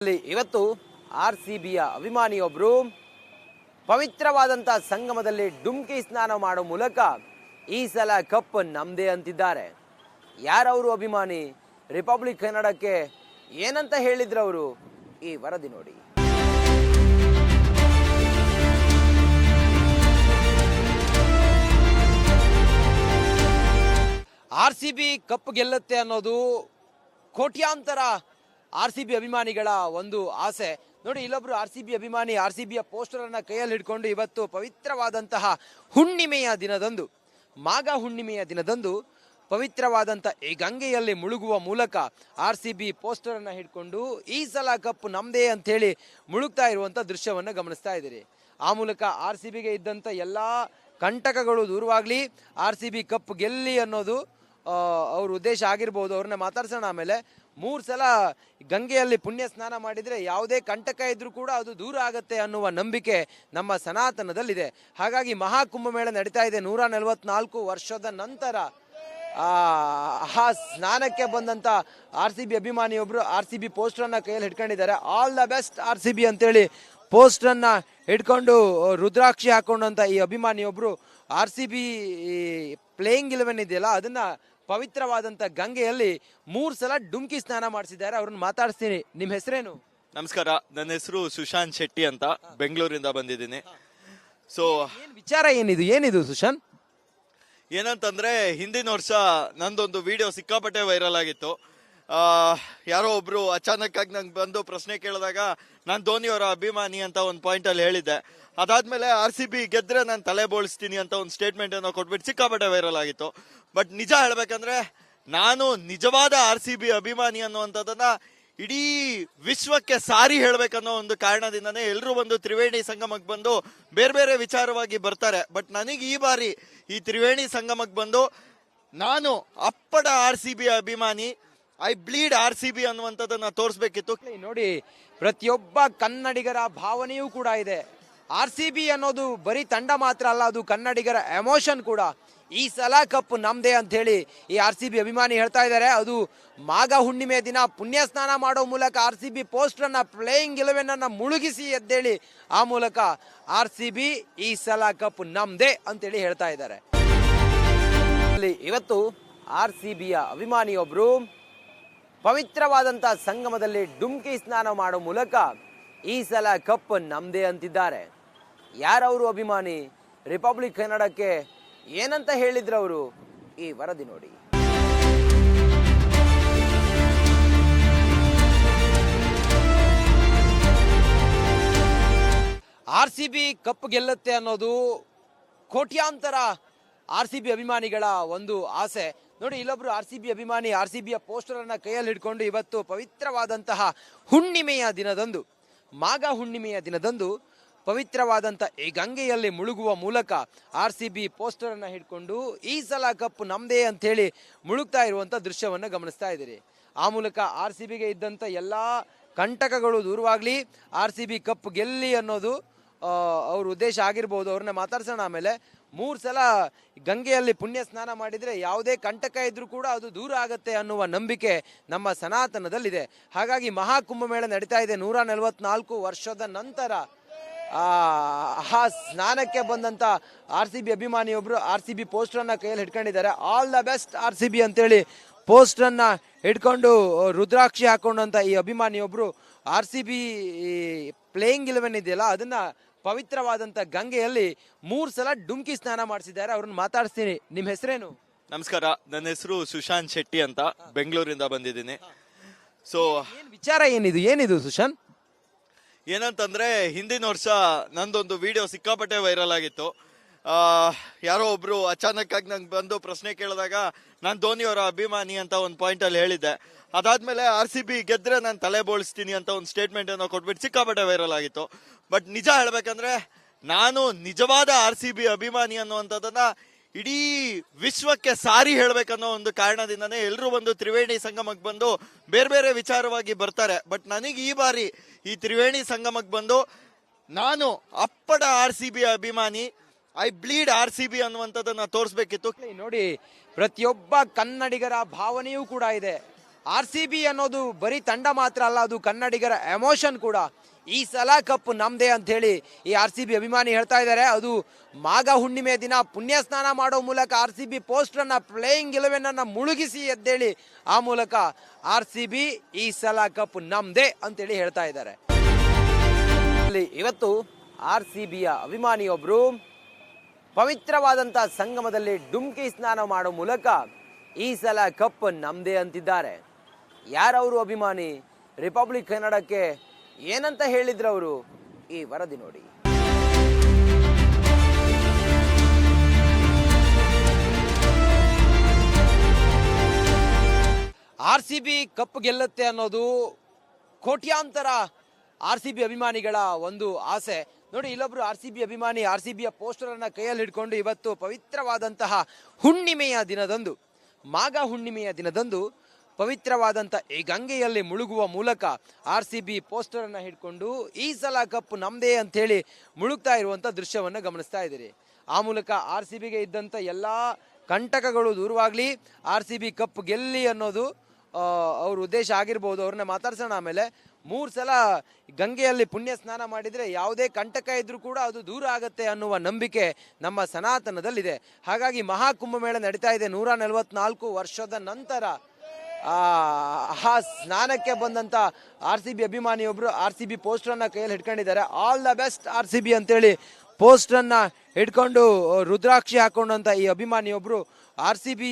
ಇವತ್ತು RCBಯ ಅಭಿಮಾನಿಯೊಬ್ಬರು ಪವಿತ್ರವಾದಂತಹ ಸಂಗಮದಲ್ಲಿ ಡುಮ್ಕಿ ಸ್ನಾನ ಮಾಡೋ ಮೂಲಕ ಈ ಸಲ ಕಪ್ ನಮ್ದೇ ಅಂತಿದ್ದಾರೆ. ಯಾರವರು ಅಭಿಮಾನಿ? ರಿಪಬ್ಲಿಕ್ ಕನ್ನಡಕ್ಕೆ ಏನಂತ ಹೇಳಿದ್ರು ಅವರು? ಈ ವರದಿ ನೋಡಿ. RCB ಕಪ್ ಗೆಲ್ಲುತ್ತೆ ಅನ್ನೋದು ಕೋಟ್ಯಾಂತರ RCB ಅಭಿಮಾನಿಗಳ ಒಂದು ಆಸೆ. ನೋಡಿ, ಇಲ್ಲೊಬ್ರು RCB ಅಭಿಮಾನಿ RCBಯ ಪೋಸ್ಟರ್ ಅನ್ನ ಕೈಯಲ್ಲಿ ಹಿಡ್ಕೊಂಡು ಇವತ್ತು ಪವಿತ್ರವಾದಂತಹ ಹುಣ್ಣಿಮೆಯ ದಿನದಂದು, ಮಾಘ ಹುಣ್ಣಿಮೆಯ ದಿನದಂದು ಪವಿತ್ರವಾದಂಥ ಈ ಗಂಗೆಯಲ್ಲಿ ಮುಳುಗುವ ಮೂಲಕ RCB ಪೋಸ್ಟರ್ ಅನ್ನ ಹಿಡ್ಕೊಂಡು ಈ ಸಲ ಕಪ್ ನಮ್ದೇ ಅಂತ ಹೇಳಿ ಮುಳುಗ್ತಾ ಇರುವಂತ ದೃಶ್ಯವನ್ನ ಗಮನಿಸ್ತಾ ಇದ್ದೀರಿ. ಆ ಮೂಲಕ RCBಗೆ ಇದ್ದಂತ ಎಲ್ಲಾ ಕಂಟಕಗಳು ದೂರವಾಗ್ಲಿ, RCB ಕಪ್ ಗೆಲ್ಲಿ ಅನ್ನೋದು ಅವ್ರ ಉದ್ದೇಶ ಆಗಿರ್ಬೋದು. ಅವ್ರನ್ನ ಮಾತಾಡ್ಸೋಣ. ಆಮೇಲೆ 3 ಸಲ ಗಂಗೆಯಲ್ಲಿ ಪುಣ್ಯ ಸ್ನಾನ ಮಾಡಿದರೆ ಯಾವುದೇ ಕಂಟಕ ಇದ್ರೂ ಕೂಡ ಅದು ದೂರ ಆಗತ್ತೆ ಅನ್ನುವ ನಂಬಿಕೆ ನಮ್ಮ ಸನಾತನದಲ್ಲಿದೆ. ಹಾಗಾಗಿ ಮಹಾಕುಂಭಮೇಳ ನಡೀತಾ ಇದೆ. 144 ವರ್ಷದ ನಂತರ ಆ ಸ್ನಾನಕ್ಕೆ ಬಂದಂತ RCB ಅಭಿಮಾನಿಯೊಬ್ರು RCB ಪೋಸ್ಟರ್ ಅನ್ನ ಕೈಯಲ್ಲಿ ಹಿಡ್ಕೊಂಡಿದ್ದಾರೆ. ಆಲ್ ದ ಬೆಸ್ಟ್ RCB ಅಂತೇಳಿ ಪೋಸ್ಟರ್ ಅನ್ನ ಹಿಡ್ಕೊಂಡು ರುದ್ರಾಕ್ಷಿ ಹಾಕೊಂಡಂತ ಈ ಅಭಿಮಾನಿಯೊಬ್ರು RCB ಪ್ಲೇಯಿಂಗ್ 11 ಇದೆಯಲ್ಲ, ಅದನ್ನ ಪವಿತ್ರವಾದಂತ ಗಂಗೆಯಲ್ಲಿ 3 ಸಲ ಡುಮ್ಕಿ ಸ್ನಾನ ಮಾಡಿಸಿದ್ದಾರೆ. ಅವ್ರನ್ನ ಮಾತಾಡ್ತೀನಿ. ನಿಮ್ ಹೆಸರೇನು? ನಮಸ್ಕಾರ, ನನ್ನ ಹೆಸರು ಸುಶಾಂತ್ ಶೆಟ್ಟಿ ಅಂತ, ಬೆಂಗಳೂರಿಂದ ಬಂದಿದ್ದೀನಿ. ಸೊ ವಿಚಾರ ಏನಿದು ಸುಶಾಂತ್? ಏನಂತಂದ್ರೆ, ಹಿಂದಿನ ವರ್ಷ ನಂದೊಂದು ವಿಡಿಯೋ ಸಿಕ್ಕಾಪಟ್ಟೆ ವೈರಲ್ ಆಗಿತ್ತು. ಯಾರೋ ಒಬ್ರು ಅಚಾನಕ್ ಆಗಿ ನಂಗೆ ಬಂದು ಪ್ರಶ್ನೆ ಕೇಳಿದಾಗ ನಾನು ಧೋನಿಯವರ ಅಭಿಮಾನಿ ಅಂತ ಒಂದು ಪಾಯಿಂಟ್ ಅಲ್ಲಿ ಹೇಳಿದ್ದೆ. ಅದಾದ್ಮೇಲೆ RCB ಗೆದ್ರೆ ನಾನು ತಲೆ ಬೋಳಿಸ್ತೀನಿ ಅಂತ ಒಂದು ಸ್ಟೇಟ್ಮೆಂಟ್ ಏನೋ ಕೊಟ್ಬಿಟ್ಟು ಸಿಕ್ಕಾಪಟ್ಟೆ ವೈರಲ್ ಆಗಿತ್ತು. ಬಟ್ ನಿಜ ಹೇಳ್ಬೇಕಂದ್ರೆ, ನಾನು ನಿಜವಾದ RCB ಅಭಿಮಾನಿ ಅನ್ನುವಂಥದ್ದನ್ನ ಇಡೀ ವಿಶ್ವಕ್ಕೆ ಸಾರಿ ಹೇಳ್ಬೇಕನ್ನೋ ಒಂದು ಕಾರಣದಿಂದನೇ ಎಲ್ಲರೂ ಬಂದು ತ್ರಿವೇಣಿ ಸಂಗಮಕ್ಕೆ ಬಂದು ಬೇರೆ ಬೇರೆ ವಿಚಾರವಾಗಿ ಬರ್ತಾರೆ. ಬಟ್ ನನಗೆ ಈ ಬಾರಿ ಈ ತ್ರಿವೇಣಿ ಸಂಗಮಕ್ಕೆ ಬಂದು ನಾನು ಅಪ್ಪಡ RCB ಅಭಿಮಾನಿ, ಐ ಬ್ಲೀಡ್ RCB ಅನ್ನುವಂಥದ್ದನ್ನ ತೋರಿಸ್ಬೇಕಿತ್ತು. ನೋಡಿ, ಪ್ರತಿಯೊಬ್ಬ ಕನ್ನಡಿಗರ ಭಾವನೆಯೂ ಕೂಡ ಇದೆ. RCB ಅನ್ನೋದು ಬರೀ ತಂಡ ಮಾತ್ರ ಅಲ್ಲ, ಅದು ಕನ್ನಡಿಗರ ಎಮೋಷನ್ ಕೂಡ. ಈ ಸಲ ಕಪ್ ನಮ್ದೇ ಅಂತ ಹೇಳಿ ಈ RCB ಅಭಿಮಾನಿ ಹೇಳ್ತಾ ಇದ್ದಾರೆ. ಅದು ಮಾಘ ಹುಣ್ಣಿಮೆ ದಿನ ಪುಣ್ಯ ಸ್ನಾನ ಮಾಡೋ ಮೂಲಕ RCB ಪೋಸ್ಟರ್ ಅನ್ನ ಪ್ಲೇಯಿಂಗ್ 11 ಅನ್ನ ಮುಳುಗಿಸಿ ಎದ್ದೇಳಿ ಆ ಮೂಲಕ RCB ಈ ಸಲ ಕಪ್ ನಮ್ದೇ ಅಂತೇಳಿ ಹೇಳ್ತಾ ಇದ್ದಾರೆ. ಇವತ್ತು RCBಯ ಅಭಿಮಾನಿಯೊಬ್ರು ಪವಿತ್ರವಾದಂತಹ ಸಂಗಮದಲ್ಲಿ ಡುಮ್ಕಿ ಸ್ನಾನ ಮಾಡೋ ಮೂಲಕ ಈ ಸಲ ಕಪ್ ನಮ್ದೇ ಅಂತಿದ್ದಾರೆ. ಯಾರವರು ಅಭಿಮಾನಿ? ರಿಪಬ್ಲಿಕ್ ಕನ್ನಡಕ್ಕೆ ಏನಂತ ಹೇಳಿದ್ರು ಅವರು? ಈ ವರದಿ ನೋಡಿ. RCB ಕಪ್ ಗೆಲ್ಲುತ್ತೆ ಅನ್ನೋದು ಕೋಟ್ಯಾಂತರ RCB ಅಭಿಮಾನಿಗಳ ಒಂದು ಆಸೆ. ನೋಡಿ, ಇಲ್ಲೊಬ್ರು RCB ಅಭಿಮಾನಿ RCBಯ ಪೋಸ್ಟರ್ ಅನ್ನ ಕೈಯಲ್ಲಿ ಹಿಡ್ಕೊಂಡು ಇವತ್ತು ಪವಿತ್ರವಾದಂತಹ ಹುಣ್ಣಿಮೆಯ ದಿನದಂದು, ಮಾಘ ಹುಣ್ಣಿಮೆಯ ದಿನದಂದು ಪವಿತ್ರವಾದಂಥ ಈ ಗಂಗೆಯಲ್ಲಿ ಮುಳುಗುವ ಮೂಲಕ RCB ಪೋಸ್ಟರ್ ಅನ್ನ ಹಿಡ್ಕೊಂಡು ಈ ಸಲ ಕಪ್ ನಮ್ದೇ ಅಂತ ಹೇಳಿ ಮುಳುಗ್ತಾ ಇರುವಂತ ದೃಶ್ಯವನ್ನ ಗಮನಿಸ್ತಾ ಇದ್ದೀರಿ. ಆ ಮೂಲಕ RCBಗೆ ಇದ್ದಂತ ಎಲ್ಲಾ ಕಂಟಕಗಳು ದೂರವಾಗ್ಲಿ, RCB ಕಪ್ ಗೆಲ್ಲಿ ಅನ್ನೋದು ಅವ್ರ ಉದ್ದೇಶ ಆಗಿರ್ಬೋದು. ಅವ್ರನ್ನ ಮಾತಾಡ್ಸೋಣ. ಆಮೇಲೆ 3 ಸಲ ಗಂಗೆಯಲ್ಲಿ ಪುಣ್ಯ ಸ್ನಾನ ಮಾಡಿದರೆ ಯಾವುದೇ ಕಂಟಕ ಇದ್ರೂ ಕೂಡ ಅದು ದೂರ ಆಗತ್ತೆ ಅನ್ನುವ ನಂಬಿಕೆ ನಮ್ಮ ಸನಾತನದಲ್ಲಿದೆ. ಹಾಗಾಗಿ ಮಹಾಕುಂಭಮೇಳ ನಡೀತಾ ಇದೆ. 144 ವರ್ಷದ ನಂತರ ಆ ಸ್ನಾನಕ್ಕೆ ಬಂದಂತ RCB ಅಭಿಮಾನಿಯೊಬ್ರು RCB ಪೋಸ್ಟರ್ ಅನ್ನ ಕೈಯಲ್ಲಿ ಹಿಡ್ಕೊಂಡಿದ್ದಾರೆ. ಆಲ್ ದ ಬೆಸ್ಟ್ RCB ಅಂತೇಳಿ ಪೋಸ್ಟರ್ ಅನ್ನ ಹಿಡ್ಕೊಂಡು ರುದ್ರಾಕ್ಷಿ ಹಾಕೊಂಡಂತ ಈ ಅಭಿಮಾನಿಯೊಬ್ರು RCB ಪ್ಲೇಯಿಂಗ್ 11 ಇದೆಯಲ್ಲ, ಅದನ್ನ ಪವಿತ್ರವಾದಂತ ಗಂಗೆಯಲ್ಲಿ 3 ಸಲ ಡುಮ್ಕಿ ಸ್ನಾನ ಮಾಡಿಸಿದ್ದಾರೆ. ಅವ್ರನ್ನ ಮಾತಾಡ್ತೀನಿ. ನಿಮ್ ಹೆಸರೇನು? ನಮಸ್ಕಾರ, ನನ್ನ ಹೆಸರು ಸುಶಾಂತ್ ಶೆಟ್ಟಿ ಅಂತ, ಬೆಂಗಳೂರಿಂದ ಬಂದಿದ್ದೀನಿ. ಸೊ ವಿಚಾರ ಏನಿದು ಸುಶಾಂತ್? ಏನಂತಂದ್ರೆ, ಹಿಂದಿನ ವರ್ಷ ನಂದೊಂದು ವಿಡಿಯೋ ಸಿಕ್ಕಾಪಟ್ಟೆ ವೈರಲ್ ಆಗಿತ್ತು. ಯಾರೋ ಒಬ್ರು ಅಚಾನಕ್ ಆಗಿ ನಂಗೆ ಬಂದು ಪ್ರಶ್ನೆ ಕೇಳಿದಾಗ ನಾನು ಧೋನಿಯವರ ಅಭಿಮಾನಿ ಅಂತ ಒಂದು ಪಾಯಿಂಟ್ ಅಲ್ಲಿ ಹೇಳಿದ್ದೆ. ಅದಾದ್ಮೇಲೆ RCB ಗೆದ್ರೆ ನಾನು ತಲೆ ಬೋಳಿಸ್ತೀನಿ ಅಂತ ಒಂದು ಸ್ಟೇಟ್ಮೆಂಟ್ ಏನೋ ಕೊಟ್ಬಿಟ್ಟು ಸಿಕ್ಕಾಪಟ್ಟೆ ವೈರಲ್ ಆಗಿತ್ತು. ಬಟ್ ನಿಜ ಹೇಳ್ಬೇಕಂದ್ರೆ, ನಾನು ನಿಜವಾದ RCB ಅಭಿಮಾನಿ ಅನ್ನುವಂಥದ್ದನ್ನ ಇಡೀ ವಿಶ್ವಕ್ಕೆ ಸಾರಿ ಹೇಳ್ಬೇಕನ್ನೋ ಒಂದು ಕಾರಣದಿಂದನೇ ಎಲ್ಲರೂ ಬಂದು ತ್ರಿವೇಣಿ ಸಂಗಮಕ್ಕೆ ಬಂದು ಬೇರೆ ಬೇರೆ ವಿಚಾರವಾಗಿ ಬರ್ತಾರೆ. ಬಟ್ ನನಗೆ ಈ ಬಾರಿ ಈ ತ್ರಿವೇಣಿ ಸಂಗಮಕ್ಕೆ ಬಂದು ನಾನು ಅಪ್ಪಡ RCB ಅಭಿಮಾನಿ, ಐ ಬ್ಲೀಡ್ RCB ಅನ್ನುವಂಥದ್ದನ್ನ ತೋರಿಸ್ಬೇಕಿತ್ತು. ನೋಡಿ, ಪ್ರತಿಯೊಬ್ಬ ಕನ್ನಡಿಗರ ಭಾವನೆಯೂ ಕೂಡ ಇದೆ. RCB ಅನ್ನೋದು ಬರೀ ತಂಡ ಮಾತ್ರ ಅಲ್ಲ, ಅದು ಕನ್ನಡಿಗರ ಎಮೋಷನ್ ಕೂಡ. ಈ ಸಲ ಕಪ್ ನಮ್ದೇ ಅಂತ ಹೇಳಿ ಈ RCB ಅಭಿಮಾನಿ ಹೇಳ್ತಾ ಇದ್ದಾರೆ. ಅದು ಮಾಘ ಹುಣ್ಣಿಮೆ ದಿನ ಪುಣ್ಯ ಸ್ನಾನ ಮಾಡೋ ಮೂಲಕ RCB ಪೋಸ್ಟರ್ ಅನ್ನ ಪ್ಲೇಯಿಂಗ್ 11 ಅನ್ನ ಮುಳುಗಿಸಿ ಎದ್ದೇಳಿ ಆ ಮೂಲಕ RCB ಈ ಸಲ ಕಪ್ ನಮ್ದೇ ಅಂತೇಳಿ ಹೇಳ್ತಾ ಇದ್ದಾರೆ. ಇವತ್ತು RCBಯ ಅಭಿಮಾನಿಯೊಬ್ರು ಪವಿತ್ರವಾದಂತ ಸಂಗಮದಲ್ಲಿ ಡುಮ್ಕಿ ಸ್ನಾನ ಮಾಡೋ ಮೂಲಕ ಈ ಸಲ ಕಪ್ ನಮ್ದೇ ಅಂತಿದ್ದಾರೆ. ಯಾರವರು ಅಭಿಮಾನಿ, ರಿಪಬ್ಲಿಕ್ ಕನ್ನಡಕ್ಕೆ ಏನಂತ ಹೇಳಿದ್ರವರು, ಈ ವರದಿ ನೋಡಿ. RCB ಕಪ್ ಗೆಲ್ಲುತ್ತೆ ಅನ್ನೋದು ಕೋಟ್ಯಾಂತರ RCB ಅಭಿಮಾನಿಗಳ ಒಂದು ಆಸೆ. ನೋಡಿ, ಇಲ್ಲೊಬ್ರು RCB ಅಭಿಮಾನಿ RCBಯ ಪೋಸ್ಟರ್ ಅನ್ನ ಕೈಯಲ್ಲಿ ಹಿಡ್ಕೊಂಡು ಇವತ್ತು ಪವಿತ್ರವಾದಂತಹ ಹುಣ್ಣಿಮೆಯ ದಿನದಂದು, ಮಾಘ ಹುಣ್ಣಿಮೆಯ ದಿನದಂದು ಪವಿತ್ರವಾದಂಥ ಈ ಗಂಗೆಯಲ್ಲಿ ಮುಳುಗುವ ಮೂಲಕ RCB ಪೋಸ್ಟರ್ ಅನ್ನ ಹಿಡ್ಕೊಂಡು ಈ ಸಲ ಕಪ್ ನಮ್ದೇ ಅಂತ ಹೇಳಿ ಮುಳುಗ್ತಾ ಇರುವಂತ ದೃಶ್ಯವನ್ನು ಗಮನಿಸ್ತಾ ಇದ್ದೀರಿ. ಆ ಮೂಲಕ RCBಗೆ ಇದ್ದಂತ ಎಲ್ಲಾ ಕಂಟಕಗಳು ದೂರವಾಗ್ಲಿ, RCB ಕಪ್ ಗೆಲ್ಲಿ ಅನ್ನೋದು ಅವ್ರ ಉದ್ದೇಶ ಆಗಿರ್ಬೋದು. ಅವ್ರನ್ನ ಮಾತಾಡ್ಸೋಣ. ಆಮೇಲೆ 3 ಸಲ ಗಂಗೆಯಲ್ಲಿ ಪುಣ್ಯ ಸ್ನಾನ ಮಾಡಿದ್ರೆ ಯಾವುದೇ ಕಂಟಕ ಇದ್ರೂ ಕೂಡ ಅದು ದೂರ ಆಗತ್ತೆ ಅನ್ನುವ ನಂಬಿಕೆ ನಮ್ಮ ಸನಾತನದಲ್ಲಿದೆ. ಹಾಗಾಗಿ ಮಹಾಕುಂಭಮೇಳ ನಡೀತಾ ಇದೆ. 144 ವರ್ಷದ ನಂತರ ಆ ಸ್ನಾನಕ್ಕೆ ಬಂದಂತ RCB ಅಭಿಮಾನಿಯೊಬ್ರು RCB ಪೋಸ್ಟರ್ ಅನ್ನ ಕೈಯಲ್ಲಿ ಹಿಡ್ಕೊಂಡಿದ್ದಾರೆ. ಆಲ್ ದ ಬೆಸ್ಟ್ RCB ಅಂತೇಳಿ ಪೋಸ್ಟರ್ ಅನ್ನ ಹಿಡ್ಕೊಂಡು ರುದ್ರಾಕ್ಷಿ ಹಾಕೊಂಡಂತ ಈ ಅಭಿಮಾನಿಯೊಬ್ರು RCB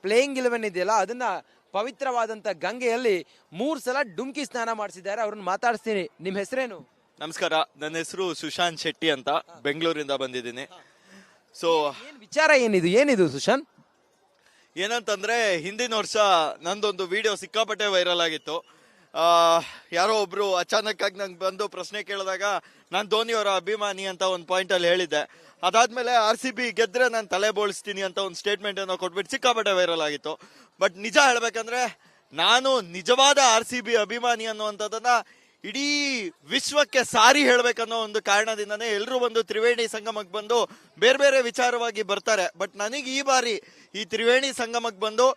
ಪ್ಲೇಯಿಂಗ್ 11 ಇದೆಯಲ್ಲ ಅದನ್ನ ಪವಿತ್ರವಾದಂತ ಗಂಗೆಯಲ್ಲಿ 3 ಸಲ ಡುಮ್ಕಿ ಸ್ನಾನ ಮಾಡಿಸಿದ್ದಾರೆ. ಅವ್ರನ್ನ ಮಾತಾಡ್ತೀನಿ. ನಿಮ್ ಹೆಸರೇನು? ನಮಸ್ಕಾರ, ನನ್ನ ಹೆಸರು ಸುಶಾಂತ್ ಶೆಟ್ಟಿ ಅಂತ, ಬೆಂಗಳೂರಿಂದ ಬಂದಿದ್ದೀನಿ. ಸೊ ವಿಚಾರ ಏನಿದು ಸುಶಾಂತ್? ಏನಂತಂದ್ರೆ, ಹಿಂದಿನ ವರ್ಷ ನಂದೊಂದು ವಿಡಿಯೋ ಸಿಕ್ಕಾಪಟ್ಟೆ ವೈರಲ್ ಆಗಿತ್ತು. ಯಾರೋ ಒಬ್ರು ಅಚಾನಕ್ ಆಗಿ ನಂಗೆ ಬಂದು ಪ್ರಶ್ನೆ ಕೇಳಿದಾಗ ನಾನು ಧೋನಿಯವರ ಅಭಿಮಾನಿ ಅಂತ ಒಂದು ಪಾಯಿಂಟ್ ಅಲ್ಲಿ ಹೇಳಿದ್ದೆ. ಅದಾದ್ಮೇಲೆ RCB ಗೆದ್ರೆ ನಾನು ತಲೆ ಬೋಳಿಸ್ತೀನಿ ಅಂತ ಒಂದು ಸ್ಟೇಟ್ಮೆಂಟ್ ಅನ್ನು ಕೊಟ್ಬಿಟ್ಟು ಸಿಕ್ಕಾಪಟ್ಟೆ ವೈರಲ್ ಆಗಿತ್ತು. ಬಟ್ ನಿಜ ಹೇಳ್ಬೇಕಂದ್ರೆ, ನಾನು ನಿಜವಾದ RCB ಅಭಿಮಾನಿ ಅನ್ನುವಂಥದ್ದನ್ನ ಇಡೀ ವಿಶ್ವಕ್ಕೆ ಸಾರಿ ಹೇಳ್ಬೇಕನ್ನೋ ಒಂದು ಕಾರಣದಿಂದನೇ ಎಲ್ಲರೂ ಬಂದು ತ್ರಿವೇಣಿ ಸಂಗಮಕ್ಕೆ ಬಂದು ಬೇರೆ ಬೇರೆ ವಿಚಾರವಾಗಿ ಬರ್ತಾರೆ. ಬಟ್ ನನಗೆ ಈ ಬಾರಿ ಈ ತ್ರಿವೇಣಿ ಸಂಗಮಕ್ಕೆ ಬಂದು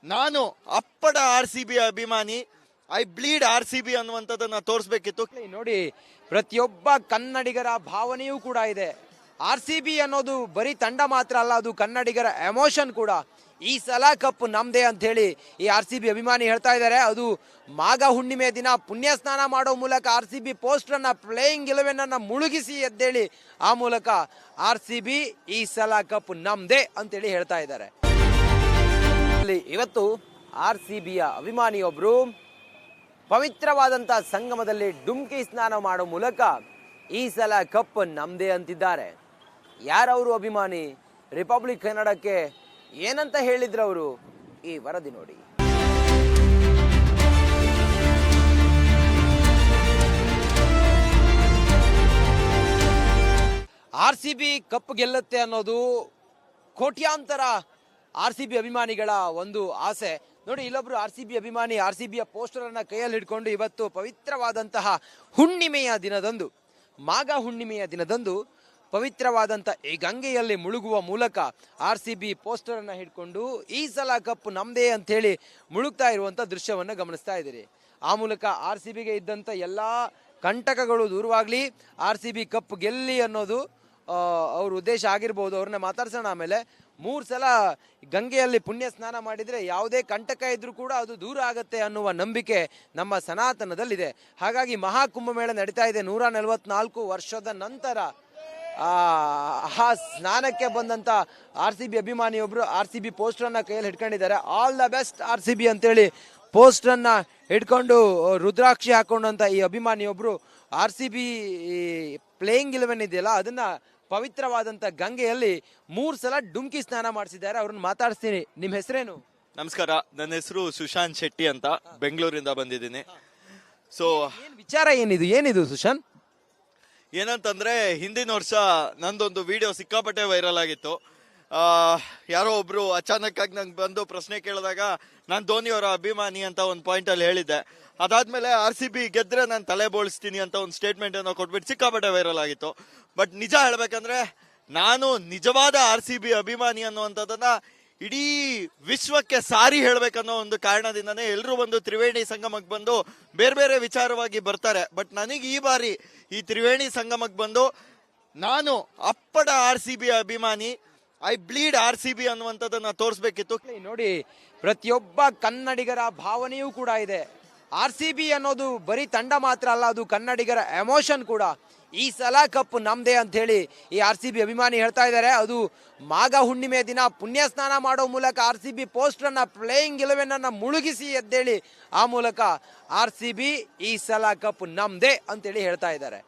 ನಾನು ಅಪ್ಪಟ RCB ಅಭಿಮಾನಿ, ಐ ಬ್ಲೀಡ್ RCB ಅನ್ನುವಂಥದ್ದನ್ನ ತೋರಿಸ್ಬೇಕಿತ್ತು. ನೋಡಿ, ಪ್ರತಿಯೊಬ್ಬ ಕನ್ನಡಿಗರ ಭಾವನೆಯೂ ಕೂಡ ಇದೆ. RCB ಅನ್ನೋದು ಬರೀ ತಂಡ ಮಾತ್ರ ಅಲ್ಲ, ಅದು ಕನ್ನಡಿಗರ ಎಮೋಷನ್ ಕೂಡ. ಈ ಸಲ ಕಪ್ ನಮ್ದೇ ಅಂತ ಹೇಳಿ ಈ RCB ಅಭಿಮಾನಿ ಹೇಳ್ತಾ ಇದ್ದಾರೆ. ಅದು ಮಾಘ ಹುಣ್ಣಿಮೆ ದಿನ ಪುಣ್ಯ ಸ್ನಾನ ಮಾಡೋ ಮೂಲಕ RCB ಪೋಸ್ಟರ್ ಅನ್ನ ಪ್ಲೇಯಿಂಗ್ 11 ಅನ್ನ ಮುಳುಗಿಸಿ ಎದ್ದೇಳಿ ಆ ಮೂಲಕ RCB ಈ ಸಲ ಕಪ್ ನಮ್ದೇ ಅಂತೇಳಿ ಹೇಳ್ತಾ ಇದ್ದಾರೆ. ಇವತ್ತು RCBಯ ಅಭಿಮಾನಿಯೊಬ್ರು ಪವಿತ್ರವಾದಂತ ಸಂಗಮದಲ್ಲಿ ಡುಮ್ಕಿ ಸ್ನಾನ ಮಾಡೋ ಮೂಲಕ ಈ ಸಲ ಕಪ್ ನಮ್ದೇ ಅಂತಿದ್ದಾರೆ. ಯಾರವರು ಅಭಿಮಾನಿ, ರಿಪಬ್ಲಿಕ್ ಕನ್ನಡಕ್ಕೆ ಏನಂತ ಹೇಳಿದ್ರವರು, ಈ ವರದಿ ನೋಡಿ. RCB ಕಪ್ ಗೆಲ್ಲುತ್ತೆ ಅನ್ನೋದು ಕೋಟ್ಯಾಂತರ RCB ಅಭಿಮಾನಿಗಳ ಒಂದು ಆಸೆ. ನೋಡಿ, ಇಲ್ಲೊಬ್ರು RCB ಅಭಿಮಾನಿ RCBಯ ಪೋಸ್ಟರ್ ಅನ್ನ ಕೈಯಲ್ಲಿ ಹಿಡ್ಕೊಂಡು ಇವತ್ತು ಪವಿತ್ರವಾದಂತಹ ಹುಣ್ಣಿಮೆಯ ದಿನದಂದು, ಮಾಘ ಹುಣ್ಣಿಮೆಯ ದಿನದಂದು ಪವಿತ್ರವಾದಂಥ ಈ ಗಂಗೆಯಲ್ಲಿ ಮುಳುಗುವ ಮೂಲಕ RCB ಪೋಸ್ಟರ್ ಅನ್ನ ಹಿಡ್ಕೊಂಡು ಈ ಸಲ ಕಪ್ ನಮ್ದೇ ಅಂತ ಹೇಳಿ ಮುಳುಗ್ತಾ ಇರುವಂತ ದೃಶ್ಯವನ್ನು ಗಮನಿಸ್ತಾ ಇದ್ದೀರಿ. ಆ ಮೂಲಕ RCBಗೆ ಇದ್ದಂತ ಎಲ್ಲಾ ಕಂಟಕಗಳು ದೂರವಾಗ್ಲಿ, RCB ಕಪ್ ಗೆಲ್ಲಿ ಅನ್ನೋದು ಅವ್ರ ಉದ್ದೇಶ ಆಗಿರ್ಬೋದು. ಅವ್ರನ್ನ ಮಾತಾಡ್ಸೋಣ. ಆಮೇಲೆ 3 ಸಲ ಗಂಗೆಯಲ್ಲಿ ಪುಣ್ಯ ಸ್ನಾನ ಮಾಡಿದ್ರೆ ಯಾವುದೇ ಕಂಟಕ ಇದ್ರೂ ಕೂಡ ಅದು ದೂರ ಆಗತ್ತೆ ಅನ್ನುವ ನಂಬಿಕೆ ನಮ್ಮ ಸನಾತನದಲ್ಲಿದೆ. ಹಾಗಾಗಿ ಮಹಾಕುಂಭಮೇಳ ನಡೀತಾ ಇದೆ. 144 ವರ್ಷದ ನಂತರ ಆ ಸ್ನಾನಕ್ಕೆ ಬಂದಂತ RCB ಅಭಿಮಾನಿಯೊಬ್ರು RCB ಪೋಸ್ಟರ್ ಅನ್ನ ಕೈಯಲ್ಲಿ ಹಿಡ್ಕೊಂಡಿದ್ದಾರೆ. ಆಲ್ ದ ಬೆಸ್ಟ್ RCB ಅಂತೇಳಿ ಪೋಸ್ಟರ್ ಅನ್ನ ಹಿಡ್ಕೊಂಡು ರುದ್ರಾಕ್ಷಿ ಹಾಕೊಂಡಂತ ಈ ಅಭಿಮಾನಿಯೊಬ್ರು RCB ಪ್ಲೇಯಿಂಗ್ 11 ಇದೆಯಲ್ಲ ಅದನ್ನ ಪವಿತ್ರವಾದಂತ ಗಂಗೆಯಲ್ಲಿ 3 ಸಲ ಡುಮ್ಕಿ ಸ್ನಾನ ಮಾಡಿಸಿದ್ದಾರೆ. ಅವ್ರನ್ನ ಮಾತಾಡ್ತೀನಿ. ನಿಮ್ ಹೆಸರೇನು? ನಮಸ್ಕಾರ, ನನ್ನ ಹೆಸರು ಸುಶಾಂತ್ ಶೆಟ್ಟಿ ಅಂತ, ಬೆಂಗಳೂರಿಂದ ಬಂದಿದ್ದೀನಿ. ಸೊ ವಿಚಾರ ಏನಿದು ಸುಶಾಂತ್? ಏನಂತಂದ್ರೆ, ಹಿಂದಿನ ವರ್ಷ ನಂದೊಂದು ವಿಡಿಯೋ ಸಿಕ್ಕಾಪಟ್ಟೆ ವೈರಲ್ ಆಗಿತ್ತು. ಯಾರೋ ಒಬ್ರು ಅಚಾನಕ್ ಆಗಿ ನಂಗೆ ಬಂದು ಪ್ರಶ್ನೆ ಕೇಳಿದಾಗ ನಾನು ಧೋನಿಯವರ ಅಭಿಮಾನಿ ಅಂತ ಒಂದು ಪಾಯಿಂಟ್ ಅಲ್ಲಿ ಹೇಳಿದ್ದೆ. ಅದಾದ್ಮೇಲೆ RCB ಗೆದ್ರೆ ನಾನು ತಲೆ ಬೋಳಿಸ್ತೀನಿ ಅಂತ ಒಂದು ಸ್ಟೇಟ್ಮೆಂಟ್ ಅನ್ನು ಕೊಟ್ಬಿಟ್ಟು ಸಿಕ್ಕಾಪಟ್ಟೆ ವೈರಲ್ ಆಗಿತ್ತು. ಬಟ್ ನಿಜ ಹೇಳ್ಬೇಕಂದ್ರೆ, ನಾನು ನಿಜವಾದ RCB ಅಭಿಮಾನಿ ಅನ್ನುವಂಥದ್ದನ್ನ ಇಡೀ ವಿಶ್ವಕ್ಕೆ ಸಾರಿ ಹೇಳ್ಬೇಕನ್ನೋ ಒಂದು ಕಾರಣದಿಂದನೇ ಎಲ್ಲರೂ ಬಂದು ತ್ರಿವೇಣಿ ಸಂಗಮಕ್ಕೆ ಬಂದು ಬೇರೆ ಬೇರೆ ವಿಚಾರವಾಗಿ ಬರ್ತಾರೆ. ಬಟ್ ನನಗೆ ಈ ಬಾರಿ ಈ ತ್ರಿವೇಣಿ ಸಂಗಮಕ್ಕೆ ಬಂದು ನಾನು ಅಪ್ಪಟ RCB ಅಭಿಮಾನಿ, ಐ ಬ್ಲೀಡ್ RCB ಅನ್ನುವಂಥದ್ದನ್ನ ತೋರಿಸ್ಬೇಕಿತ್ತು. ನೋಡಿ, ಪ್ರತಿಯೊಬ್ಬ ಕನ್ನಡಿಗರ ಭಾವನೆಯೂ ಕೂಡ ಇದೆ. RCB ಅನ್ನೋದು ಬರೀ ತಂಡ ಮಾತ್ರ ಅಲ್ಲ, ಅದು ಕನ್ನಡಿಗರ ಎಮೋಷನ್ ಕೂಡ. ಈ ಸಲ ಕಪ್ ನಮ್ದೇ ಅಂತ ಹೇಳಿ ಈ RCB ಅಭಿಮಾನಿ ಹೇಳ್ತಾ ಇದ್ದಾರೆ. ಅದು ಮಾಘ ಹುಣ್ಣಿಮೆ ದಿನ ಪುಣ್ಯ ಸ್ನಾನ ಮಾಡೋ ಮೂಲಕ RCB ಪೋಸ್ಟರ್ ಅನ್ನ, ಪ್ಲೇಯಿಂಗ್ 11 ಅನ್ನ ಮುಳುಗಿಸಿ ಎದ್ದೇಳಿ ಆ ಮೂಲಕ RCB ಈ ಸಲ ಕಪ್ ನಮ್ದೇ ಅಂತೇಳಿ ಹೇಳ್ತಾ ಇದ್ದಾರೆ.